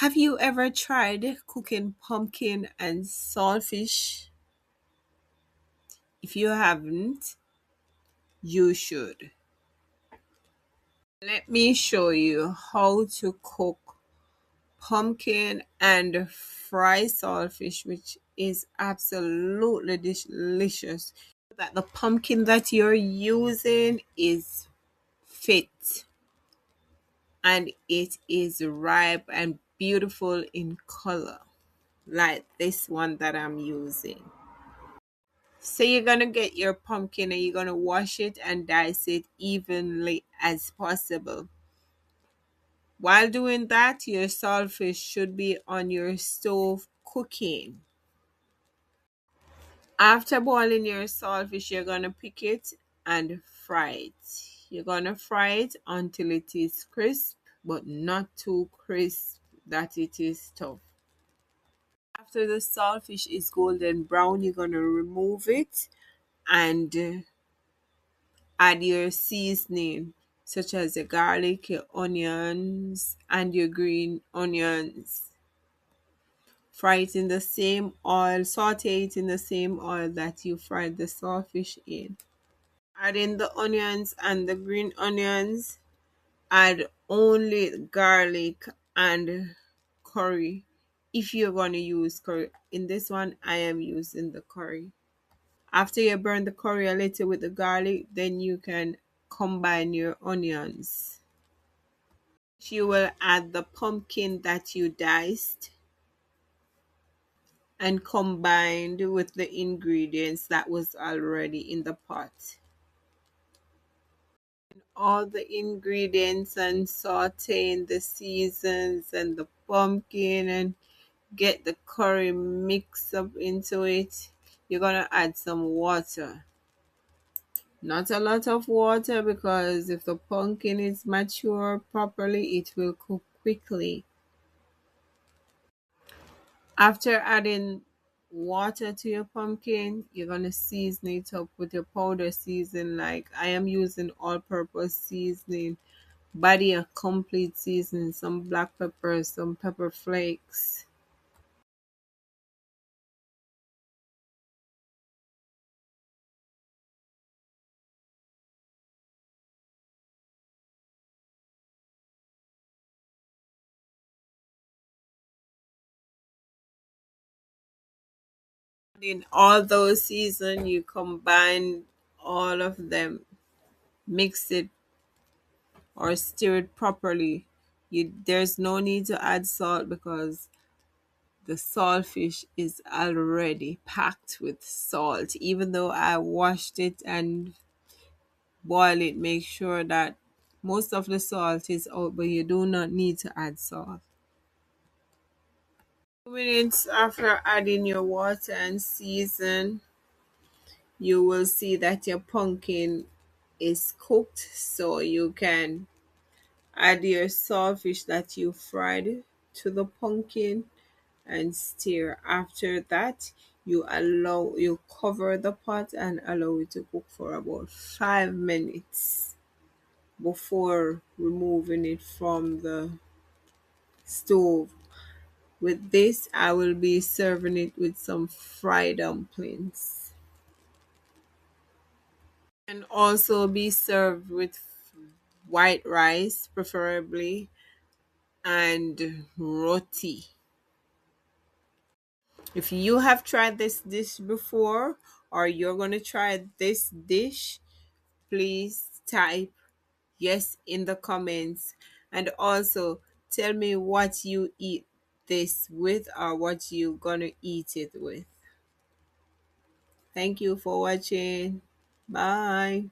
Have you ever tried cooking pumpkin and saltfish? If you haven't, you should. Let me show you how to cook pumpkin and fry saltfish, which is absolutely delicious. That the pumpkin that you're using is fit and it is ripe and beautiful in color, like this one that I'm using. So you're gonna get your pumpkin and you're gonna wash it and dice it evenly as possible. While doing that, your saltfish should be on your stove cooking. After boiling your saltfish, you're gonna pick it and fry it. You're gonna fry it until it is crisp, but not too crisp that it is tough. After the saltfish is golden brown, you're gonna remove it and add your seasoning, such as your garlic, your onions, and your green onions. Fry it in the same oil, saute it in the same oil that you fried the saltfish in. Add in the onions and the green onions. Add only garlic and curry if you're going to use curry. In this one, I am using the curry. After you burn the curry a little with the garlic, then you can combine your onions. You will add the pumpkin that you diced and combined with the ingredients that was already in the pot. All the ingredients and saute in the seasons and the pumpkin and get the curry mixed up into it. You're gonna add some water. Not a lot of water because if the pumpkin is mature properly, it will cook quickly. After adding water to your pumpkin, you're going to season it up with your powder season. Like I am using all purpose seasoning, body a complete seasoning, some black pepper, some pepper flakes. In all those season, you combine all of them, mix it or stir it properly. There's no need to add salt because the saltfish is already packed with salt. Even though I washed it and boil it, make sure that most of the salt is out, but you do not need to add salt. 2 minutes after adding your water and season, you will see that your pumpkin is cooked, so you can add your saltfish that you fried to the pumpkin and stir. After that, you cover the pot and allow it to cook for about 5 minutes before removing it from the stove. With this, I will be serving it with some fried dumplings and also be served with white rice preferably and roti. If you have tried this dish before or you're going to try this dish, please type yes in the comments and also tell me what you eat this with or what you gonna eat it with. Thank you for watching. Bye.